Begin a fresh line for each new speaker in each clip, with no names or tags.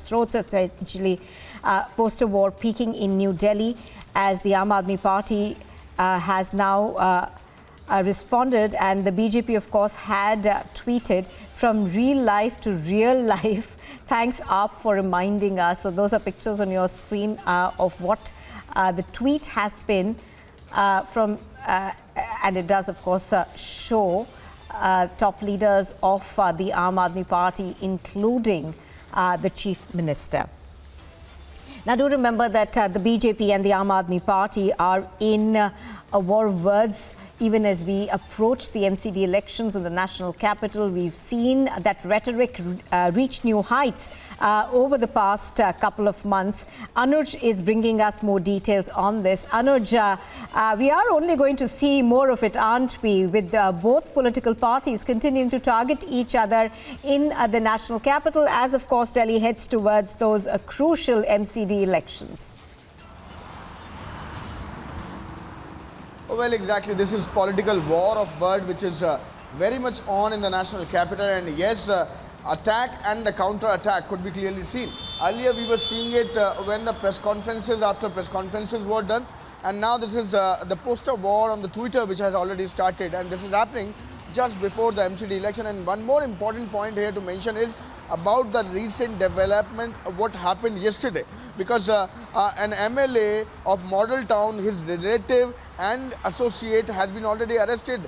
throats, essentially. Poster war peaking in New Delhi as the Aam Aadmi Party has now responded, and the BJP, of course, had tweeted from real life to real life. Thanks, AAP, for reminding us. So those are pictures on your screen of what the tweet has been from, and it does, of course, show top leaders of the Aam Aadmi Party, including the Chief Minister. Now, do remember that the BJP and the Aam Aadmi Party are in a war of words. Even as we approach the MCD elections in the national capital, we've seen that rhetoric reach new heights over the past couple of months. Anuj is bringing us more details on this. Anuj, we are only going to see more of it, aren't we, with both political parties continuing to target each other in the national capital as, of course, Delhi heads towards those crucial MCD elections?
Well, exactly. This is political war of word which is very much on in the national capital, and yes, attack and the counter-attack could be clearly seen. Earlier we were seeing it when the press conferences after press conferences were done, and now this is the poster war on the Twitter which has already started, and this is happening just before the MCD election. And one more important point here to mention is about the recent development of what happened yesterday, because an MLA of Model Town, his relative and associate has been already arrested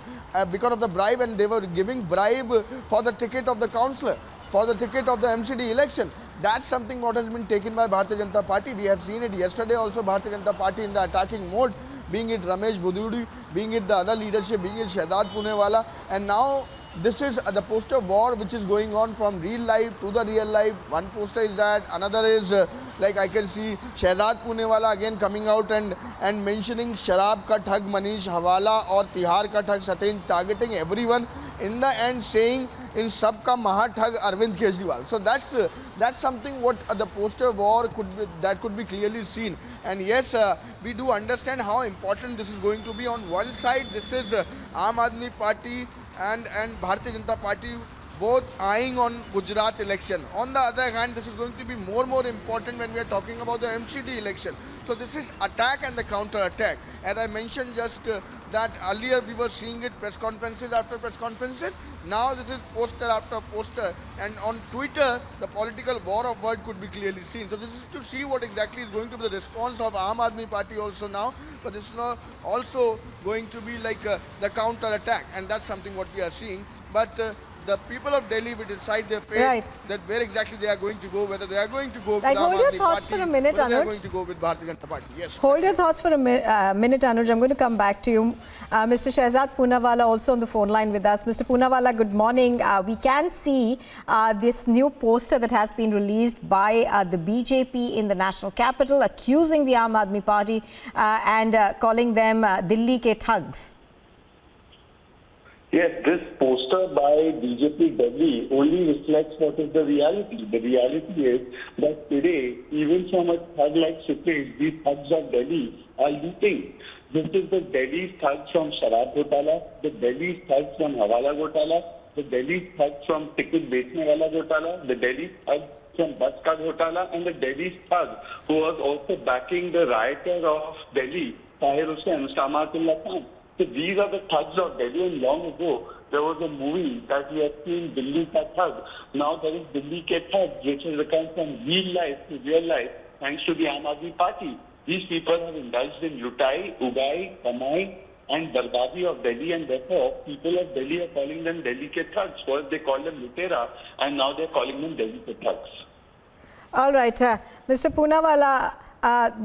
because of the bribe, and they were giving bribe for the ticket of the councillor, for the ticket of the MCD election. That's something what has been taken by Bharatiya Janata Party. We have seen it yesterday also, Bharatiya Janata Party in the attacking mode, being it Ramesh Bududi, being it the other leadership, being it Shehzad Punewala, and now this is the poster war which is going on from real life to the real life. One poster is that, another is like I can see Shehzad Punewala again coming out and mentioning Sharab ka thug Manish Hawala or Tihar ka thug Satin, targeting everyone, in the end saying in sab ka maha thug Arvind Kejriwal. So that's something what the poster war could be clearly seen. And yes, we do understand how important this is going to be. On one side, this is Aam Aadmi Party and Bharatiya Janata Party both eyeing on Gujarat election. On the other hand, this is going to be more important when we are talking about the MCD election. So this is attack and the counter attack. As I mentioned just that earlier we were seeing it press conferences after press conferences. Now this is poster after poster, and on Twitter the political war of word could be clearly seen. So this is to see what exactly is going to be the response of Aam Aadmi Party also now, but this is not also going to be like the counter attack, and that's something what we are seeing. But the people of Delhi will decide their fate, that where exactly they are going to go, whether they are going to go with
Hold your thoughts for a minute, Anuj.
They are going to go with Bharatiya Janata Party. Yes.
Hold your thoughts for a minute, Anuj. I'm going to come back to you. Mr. Shehzad Punewala also on the phone line with us. Mr. Punewala, good morning. We can see this new poster that has been released by the BJP in the national capital, accusing the Aam Aadmi Party and calling them Delhi ke thugs.
Yes, this poster by BJP Delhi only reflects what is the reality. The reality is that today, even from a thug like Supreme, these thugs of Delhi are looting. This is the Delhi thugs from Sharab Ghotala, the Delhi thugs from Hawala Ghotala, the Delhi thugs from Ticket Becne Wala Ghotala, the Delhi thugs from Bus Ka Ghotala, and the Delhi thug who was also backing the rioter of Delhi, Tahir Hussain, Samatullah Khan. So these are the thugs of Delhi, and long ago there was a movie that we have seen, Delhi Ka Thug. Now there is Delhi Ke Thug, which has become from real life to real life thanks to the Aam Aadmi Party. These people have indulged in lutai, ugai, kamai and barbadi of Delhi, and therefore people of Delhi are calling them Delhi Ke Thugs. First they called them Lutera, and now they're calling them Delhi Ke Thugs.
All right, Mr. Punewala,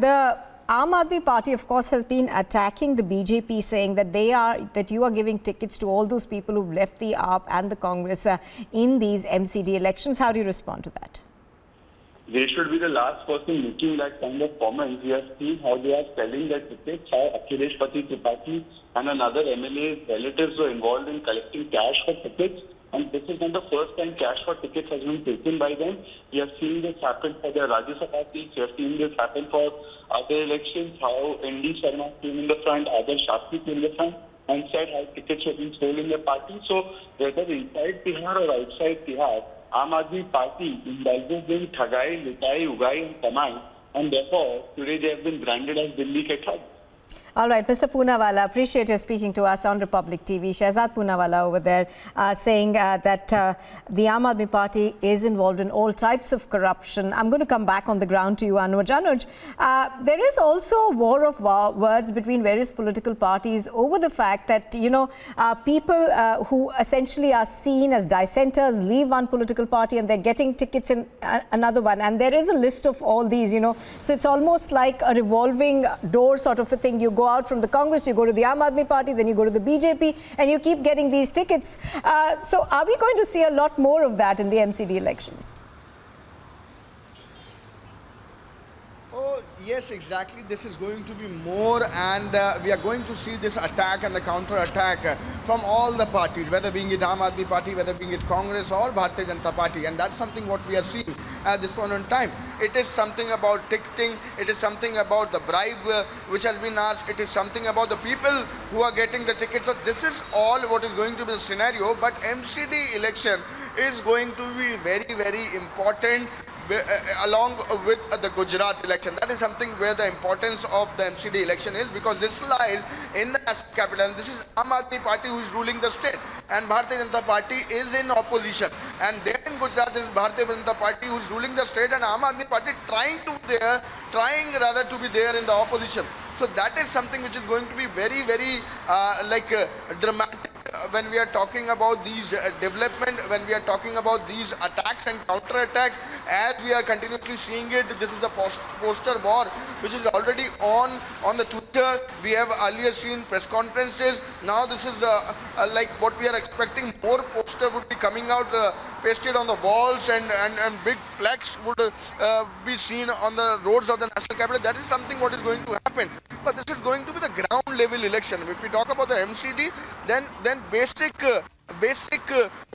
the Aam Aadmi Party, of course, has been attacking the BJP, saying that you are giving tickets to all those people who've left the AAP and the Congress in these MCD elections. How do you respond to that?
They should be the last person making that kind of comment. We have seen how they are selling their tickets, how Akhilesh Tripathi and another MLA's relatives were involved in collecting cash for tickets. And this is not the first time cash for tickets has been taken by them. We have seen this happen for their Rajya Sabha seats. We have seen this happen for other elections, how ND Sharma came in the front, other Shastri came in the front and said how tickets have been sold in their party. So whether inside Bihar or outside Bihar, Aam Aadmi Party indulges in Thagai, Lutai, Ugai and Kamai, and therefore today they have been branded as Delhi ke Thug.
All right, Mr. Poonawalla, appreciate your speaking to us on Republic TV. Shehzad Poonawalla over there saying that the Aam Aadmi Party is involved in all types of corruption. I'm going to come back on the ground to you, Anuj. Anuj, there is also a war of words between various political parties over the fact that, you know, people who essentially are seen as dissenters leave one political party and they're getting tickets in another one. And there is a list of all these, you know. So it's almost like a revolving door sort of a thing. You go out from the Congress, you go to the Aam Aadmi Party, then you go to the BJP, and you keep getting these tickets. So are we going to see a lot more of that in the MCD elections?
Oh, yes, exactly. This is going to be more, and we are going to see this attack and the counter-attack from all the parties, whether being it Aam Aadmi Party, whether being it Congress or Bharatiya Janata Party, and that's something what we are seeing at this point in time. It is something about ticketing, it is something about the bribe which has been asked, it is something about the people who are getting the tickets. So this is all what is going to be the scenario, but MCD election is going to be very, very important along with the Gujarat election. That is something where the importance of the MCD election is, because this lies in the national capital. And this is Aam Aadmi Party who is ruling the state, and Bharatiya Janata Party is in opposition. And there in Gujarat, this is Bharatiya Janata Party who is ruling the state, and Aam Aadmi Party trying rather to be there in the opposition. So that is something which is going to be very, very dramatic. When we are talking about these development, when we are talking about these attacks and counter-attacks, as we are continuously seeing it, this is the poster war which is already on the Twitter. We have earlier seen press conferences. Now this is like what we are expecting. More poster would be coming out, pasted on the walls, and big flags would be seen on the roads of the national capital. That is something what is going to happen. But this is going to be the ground level election. If we talk about the MCD, then basic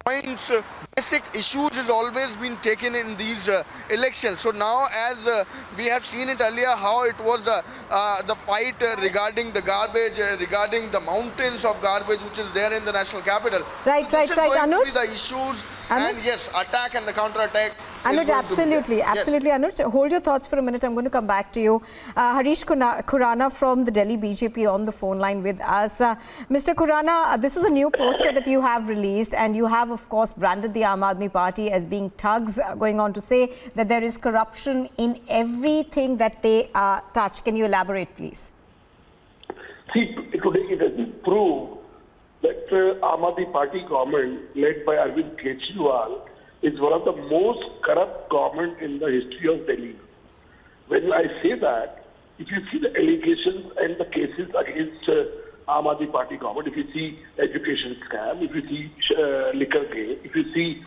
points, basic issues has always been taken in these elections. So now, as we have seen it earlier, how it was the fight regarding the garbage, regarding the mountains of garbage which is there in the national capital.
Right,
so
right,
Anuj. Be the issues,
Anuj?
and yes, attack and the counter-attack.
Anuj, absolutely. Anuj, hold your thoughts for a minute. I'm going to come back to you. Harish Khurana from the Delhi BJP on the phone line with us. Mr. Khurana, this is a new poster that you have released, and you have, of course, branded the Aam Aadmi Party as being thugs, going on to say that there is corruption in everything that they touch. Can you elaborate, please?
See, today it has been proved that Aam Aadmi Party government led by Arvind Kejriwal is one of the most corrupt government in the history of Delhi. When I say that, if you see the allegations and the cases against Aam Aadmi Party government, if you see education scam, if you see liquor game, if you see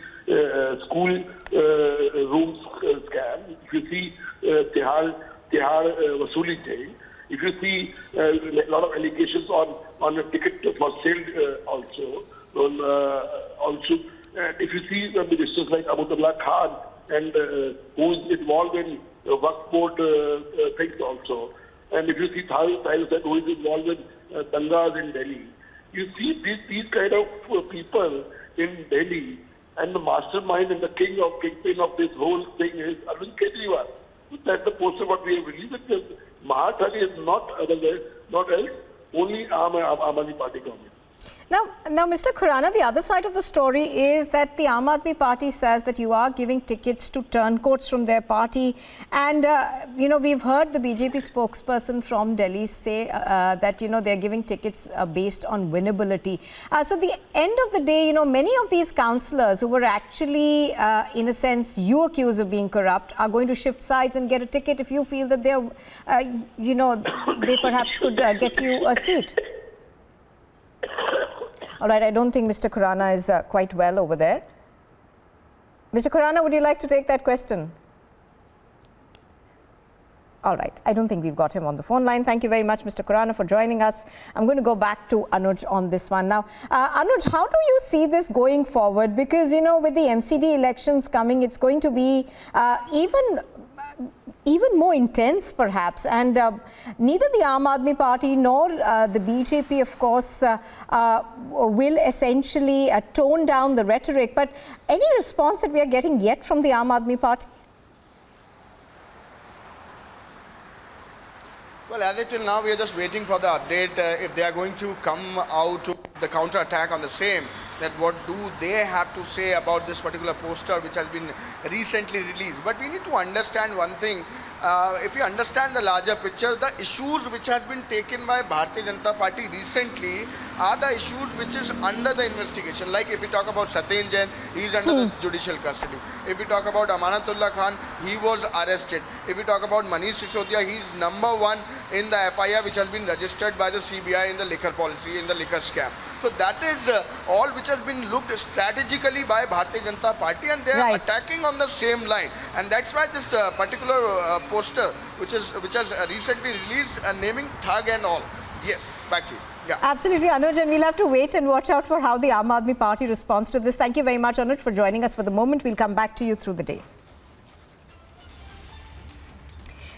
school rooms scam, if you see Tihar Vasuli thing, if you see a lot of allegations on a ticket for sale also, and if you see ministers like Abdullah Khan and who is involved in Waqf board things also, and if you see Tahir who is involved in dangas in Delhi, you see these kind of people in Delhi, and the mastermind and the kingpin of this whole thing is Arvind Kejriwal. That's the poster what we have released. Mahathali is not else, only Aam Aadmi Party government.
Now, Mr. Khurana, the other side of the story is that the Aam Aadmi Party says that you are giving tickets to turncoats from their party. And, you know, we've heard the BJP spokesperson from Delhi say that, you know, they're giving tickets based on winnability. So the end of the day, you know, many of these councillors who were actually, in a sense, you accuse of being corrupt are going to shift sides and get a ticket if you feel that they're, you know, they perhaps could get you a seat. All right, I don't think Mr. Khurana is quite well over there. Mr. Khurana, would you like to take that question? All right, I don't think we've got him on the phone line. Thank you very much, Mr. Khurana, for joining us. I'm going to go back to Anuj on this one. Now, Anuj, how do you see this going forward? Because, you know, with the MCD elections coming, it's going to be even even more intense perhaps, and neither the Aam Aadmi Party nor the BJP of course will essentially tone down the rhetoric, but any response that we are getting yet from the Aam Aadmi Party?
Well, as it till now, we are just waiting for the update. If they are going to come out to the counter-attack on the same, that what do they have to say about this particular poster which has been recently released. But we need to understand one thing. If you understand the larger picture, the issues which has been taken by Bharatiya Janata Party recently are the issues which is under the investigation. Like if we talk about Satyen Jain, he is under the judicial custody. If we talk about Amanatullah Khan, he was arrested. If we talk about Manish Sisodia, he is #1 in the FIR which has been registered by the CBI in the liquor policy, in the liquor scam. So that is all which has been looked strategically by Bharatiya Janata Party, and they are attacking on the same line. And that's why this particular poster which has recently released naming thug and all. Yes, back to you. Yeah.
Absolutely, Anuj, and we'll have to wait and watch out for how the Aam Aadmi Party responds to this. Thank you very much, Anuj, for joining us for the moment. We'll come back to you through the day.